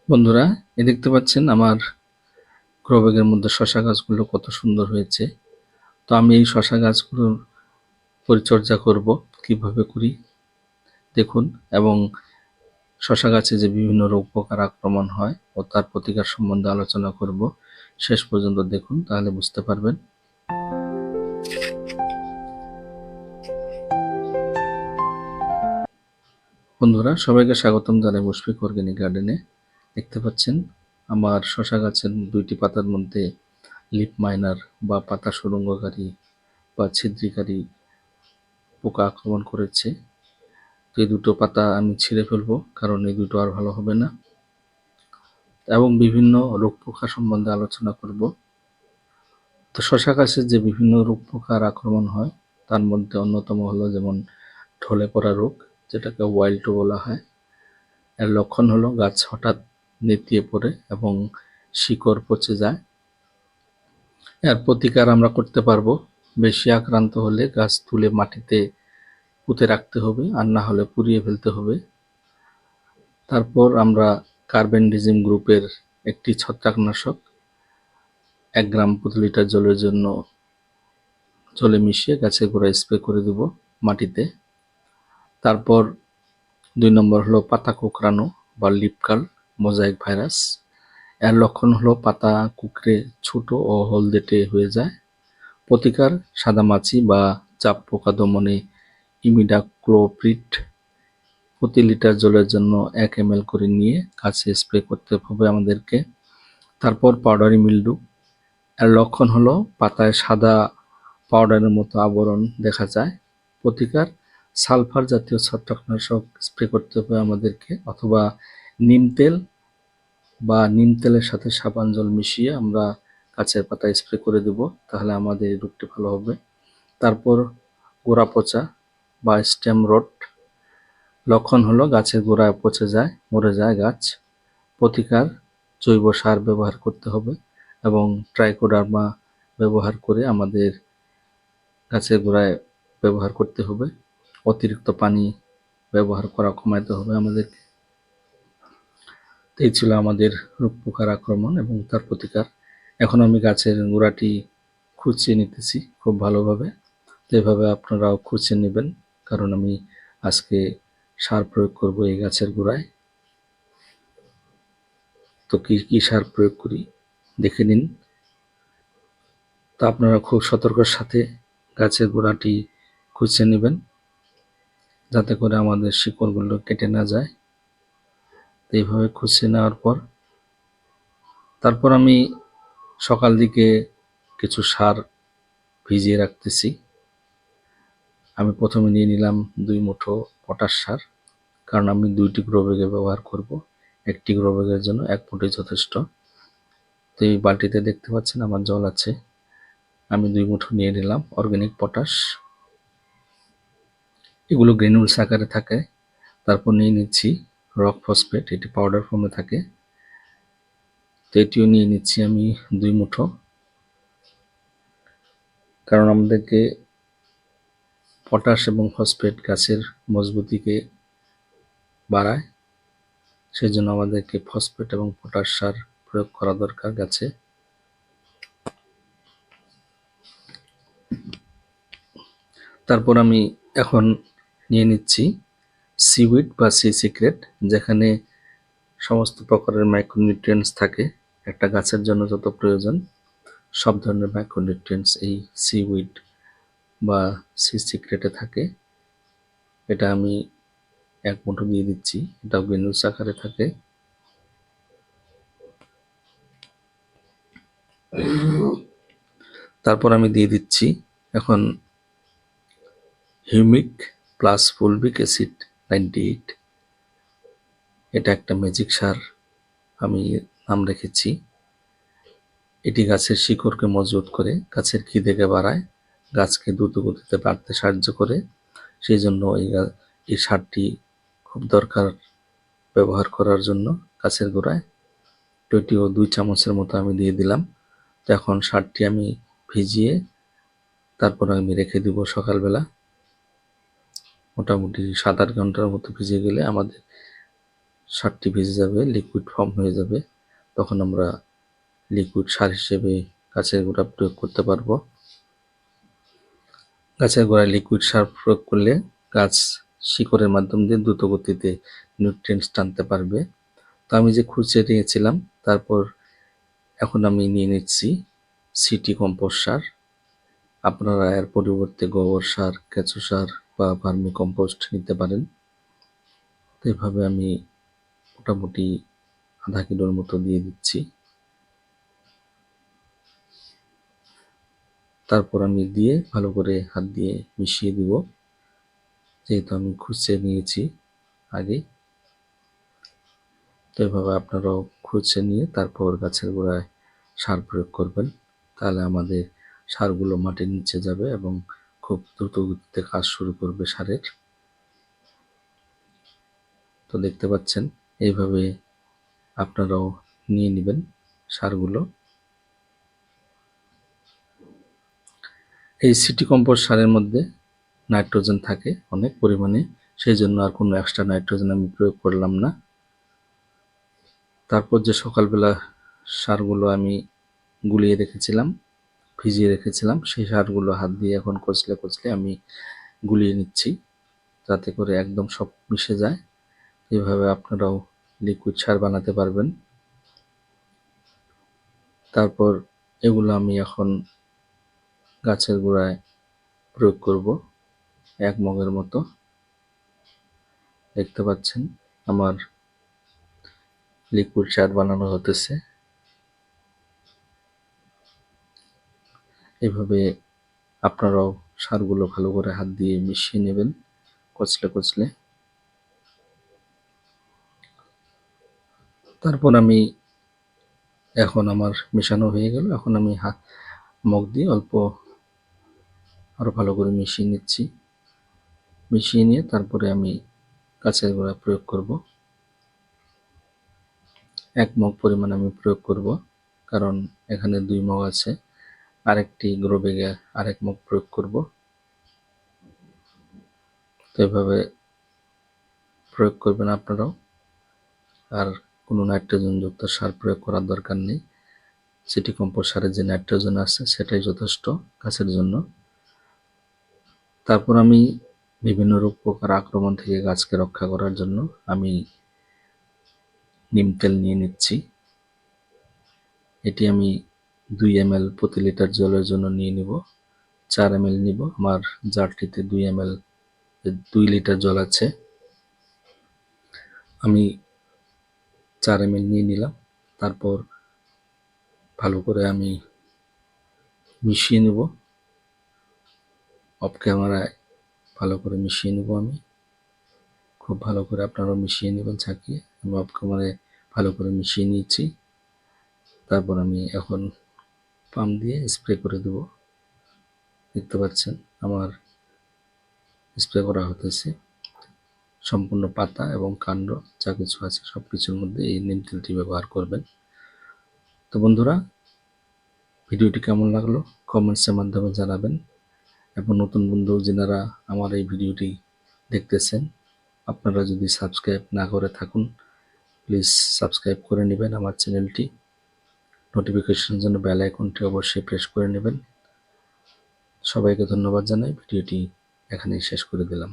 বন্ধুরা, দেখতে পাচ্ছেন আমার গ্রো ব্যাগের মধ্যে শশা গাছগুলো কত সুন্দর হয়েছে। তো আমি এই শশা গাছগুলোর পরিচর্যা করব, কিভাবে করি দেখুন। এবং শশা গাছে যে বিভিন্ন রোগ পোকার আক্রমণ হয় ও তার প্রতিকার সম্বন্ধে আলোচনা করব। শেষ পর্যন্ত দেখুন, তাহলে বুঝতে পারবেন। বন্ধুরা, সবাইকে স্বাগতম জানাই মুশফিক অর্গানিক গার্ডেনে। দেখতে পাচ্ছেন আমার শশা গাছের দুইটি পাতার মধ্যে লিফ মাইনার বা পাতা সুরঙ্গকারী বা ছিদ্রকারী পোকা আক্রমণ করেছে। তো এই দুটো পাতা আমি ছিঁড়ে ফেলবো, কারণ এই দুটো আর ভালো হবে না। এবং বিভিন্ন রোগ পোকা সম্বন্ধে আলোচনা করব। তো শশা গাছের যে বিভিন্ন রোগ পোকার আক্রমণ হয় তার মধ্যে অন্যতম হলো যেমন ঢলে পড়া রোগ, যেটাকে ওয়াইল্টো বলা হয়। এর লক্ষণ হলো গাছ হঠাৎ নেতিয়ে পড়ে এবং শিকড় পচে যায়। এর প্রতিকার আমরা করতে পারবো। বেশি আক্রান্ত হলে গাছ তুলে মাটিতে পুঁতে রাখতে হবে, আর না হলে পুড়িয়ে ফেলতে হবে। তারপর আমরা কার্বেন্ডিজিম গ্রুপের একটি ছত্রাকনাশক 1 গ্রাম প্রতি লিটার জলের জন্য জলে মিশিয়ে গাছের গোড়ায় স্প্রে করে দেব মাটিতে। তারপর 2 নম্বর হলো পাতা কুঁকড়ানো বা লিফ কার্ল মোজাইক ভাইরাস। এর লক্ষণ হলো পাতা কুঁকড়ে ছোট ও হলদেটে হয়ে যায়। প্রতিকার সাদামাছি বা চাপ পোকা দমনে ইমিডাক্লোপ্রিড প্রতি লিটার জলের জন্য 1 ml করে নিয়ে গাছে স্প্রে করতে হবে আমাদেরকে। তারপর পাউডারি মিল্ডু। এর লক্ষণ হলো পাতায় সাদা পাউডারের মতো আবরণ দেখা যায়। প্রতিকার সালফার জাতীয় ছত্রাকনাশক স্প্রে করতে হবে আমাদেরকে, অথবা নিম তেল বা নিম তেলের সাথে সাবান জল মিশিয়ে আমরা গাছের পাতায় স্প্রে করে দেব, তাহলে আমাদের এই রোগটি ভালো হবে। তারপর গোড়া পচা বা স্টেম রট। লক্ষণ হলো গাছের গোড়ায় পচে যায়, মরে যায় গাছ। প্রতিকার জৈব সার ব্যবহার করতে হবে এবং ট্রাইকোডার্মা ব্যবহার করে আমাদের গাছের গোড়ায় ব্যবহার করতে হবে। অতিরিক্ত পানি ব্যবহার করা কমাতে হবে আমাদেরকে। এই ছিল আমাদের রোগ পোকার আক্রমণ এবং তার প্রতিকার। এখন আমি গাছের গোড়াটি খুঁচিয়ে নিতেছি খুব ভালোভাবে। তো এভাবে আপনারাও খুঁচিয়ে নেবেন, কারণ আমি আজকে সার প্রয়োগ করব এই গাছের গোড়ায়। তো কি সার প্রয়োগ করি দেখে নিন। তা আপনারা খুব সতর্কের সাথে গাছের গোড়াটি খুঁচিয়ে নেবেন, যাতে করে আমাদের শিকড়গুলো কেটে না যায়। এইভাবে খুঁচিয়ে নেওয়ার পর তারপর আমি সকাল দিকে কিছু সার ভিজিয়ে রাখতেছি। আমি প্রথমে নিয়ে নিলাম 2 মুঠো পটাশ সার, কারণ আমি 2টি গ্রো ব্যাগে ব্যবহার করব। একটি গ্রো ব্যাগের জন্য 1 মুঠোই যথেষ্ট। তো এই বালতিতে দেখতে পাচ্ছেন আমার জল আছে, আমি 2 মুঠো নিয়ে নিলাম অর্গানিক পটাশ। এগুলো গ্রেনুলস আকারে থাকে। তারপর নিয়ে নিচ্ছি রক ফসফেট, এটি পাউডার ফর্মে থাকে। তো এটিও নিয়ে নিচ্ছি আমি 2 মুঠো, কারণ আমাদেরকে পটাশ এবং ফসফেট গাছের মজবুতিকে বাড়ায়, সেজন্য আমাদেরকে ফসফেট এবং পটাশ সার প্রয়োগ করা দরকার গাছে। তারপর আমি এখন নিয়ে নিচ্ছি সিউইড বা সি সিক্রেট, যেখানে সমস্ত প্রকারের মাইক্রোনিউট্রিয়েন্টস থাকে। একটা গাছের জন্য যত প্রয়োজন সব ধরনের মাইক্রোনিউট্রিয়েন্টস এই সিউইড বা সি সিক্রেটে থাকে। এটা আমি 1 মুঠো দিয়ে দিচ্ছি, এটাও গ্রেনুলস আকারে থাকে। তারপর আমি দিয়ে দিচ্ছি এখন হিউমিক প্লাস ফুলভিক অ্যাসিড 98। এটা একটা ম্যাজিক সার আমি নাম রেখেছি। এটি গাছের শিকড়কে মজবুত করে, গাছের খিদেকে বাড়ায়, গাছকে দ্রুত গতিতে বাড়তে সাহায্য করে। সেই জন্য এই সারটি খুব দরকার ব্যবহার করার জন্য গাছের গোড়ায়। তো এটিও 2 চামচের মতো আমি দিয়ে দিলাম। তো এখন সারটি আমি ভিজিয়ে তারপর আমি রেখে দিব সকালবেলা। মোটামুটি 7-8 ঘন্টার মতো ভিজে গেলে আমাদের সারটি ভিজে যাবে, লিকুইড ফর্ম হয়ে যাবে, তখন আমরা লিকুইড সার হিসেবে গাছের গোড়ায় প্রয়োগ করতে পারবো। গাছের গোড়ায় লিকুইড সার প্রয়োগ করলে গাছ শিকড়ের মাধ্যম দিয়ে দ্রুত গতিতে নিউট্রিয়েন্টস টানতে পারবে। তো আমি যে খুঁজে নিয়েছিলাম, তারপর এখন আমি নিয়ে নিচ্ছি সিটি কম্পোস্ট সার। আপনারা এর পরিবর্তে গোবর সার, কেঁচো সার বা ভার্মি কম্পোস্ট নিতে পারেন। তো এভাবে আমি মোটামুটি আধা কিলোর মতো দিয়ে দিচ্ছি। তারপর আমি দিয়ে ভালো করে হাত দিয়ে মিশিয়ে দিব, যেহেতু আমি খুঁজে নিয়েছি আগে। তো এভাবে আপনারাও খুঁজে নিয়ে তারপর গাছের গোড়ায় সার প্রয়োগ করবেন, তাহলে আমাদের সারগুলো মাটির নিচে যাবে এবং খুব দ্রুত গতিতে কাজ শুরু করবে সারের। তো দেখতে পাচ্ছেন, এইভাবে আপনারাও নিয়ে নেবেন সারগুলো। এই সিটি কম্পোস্ট সারের মধ্যে নাইট্রোজেন থাকে অনেক পরিমাণে, সেই জন্য আর কোনো এক্সট্রা নাইট্রোজেন আমি প্রয়োগ করলাম না। তারপর যে সকালবেলা সারগুলো আমি গুলিয়ে রেখেছিলাম, ভিজিয়ে রেখেছিলাম, সেই সারগুলো হাত দিয়ে এখন কচলে কচলে আমি গুলিয়ে নিচ্ছি, যাতে করে একদম সব মিশে যায়। এভাবে আপনারাও লিকুইড সার বানাতে পারবেন। তারপর এগুলো আমি এখন গাছের গোড়ায় প্রয়োগ করব 1 মগের মতো। দেখতে পাচ্ছেন আমার লিকুইড সার বানানো হতেছে। এভাবে আপনারাও সারগুলো ভালো করে হাত দিয়ে মিশিয়ে নেবেন কচলে কচলে। তারপর আমি এখন আমার মেশানো হয়ে গেল, এখন আমি মগ দিয়ে অল্প আরো ভালো করে মিশিয়ে নিচ্ছি। মিশিয়ে নিয়ে তারপরে আমি গাছের গোড়ায় প্রয়োগ করব। 1 মগ পরিমাণ আমি প্রয়োগ করব, কারণ এখানে 2 মগ আছে। আরেকটি গ্রো ব্যাগে আরেক মগ প্রয়োগ করব। তো এভাবে প্রয়োগ করবেন আপনারাও, আর কোনো নাইট্রোজেন যুক্ত সার প্রয়োগ করার দরকার নেই। সিটি কম্পোস্ট সারে যে নাইট্রোজেন আছে সেটাই যথেষ্ট গাছের জন্য। তারপর আমি বিভিন্ন রোগ পোকার আক্রমণ থেকে গাছকে রক্ষা করার জন্য আমি নিম তেল নিয়ে নিচ্ছি। এটি আমি 2 ml প্রতি লিটার জলের জন্য নিয়ে নিব। 4 ml নিব, আমার জারটিতে 2 ml 2 লিটার জল আছে। আমি 4 ml নিয়ে নিলাম। তারপর ভালো করে আমি মিশিয়ে নেব, অফ ক্যামেরায় ভালো করে মিশিয়ে নেব আমি। খুব ভালো করে আপনারাও মিশিয়ে নেবেন ছাঁকিয়ে। আমি অফ ক্যামেরায় ভালো করে মিশিয়ে নিয়েছি। তারপর আমি এখন পাম্প দিয়ে স্প্রে করে দেব। দেখতে পাচ্ছেন আমার স্প্রে করা হতেছে। সম্পূর্ণ পাতা এবং কাণ্ড যা কিছু আছে সব কিছুর মধ্যে এই নিম তেলটি ব্যবহার করবেন। তো বন্ধুরা, ভিডিওটি কেমন লাগলো কমেন্টসের মাধ্যমে জানাবেন, এবং নতুন বন্ধু যারা আমার এই ভিডিওটি দেখতেছেন, আপনারা যদি সাবস্ক্রাইব না করে থাকুন প্লিজ সাবস্ক্রাইব করে নেবেন আমার চ্যানেলটি। নোটিফিকেশনের জন্য বেল আইকনটি অবশ্যই প্রেস করে নেবেন। সবাইকে ধন্যবাদ জানাই, ভিডিওটি এখানেই শেষ করে দিলাম।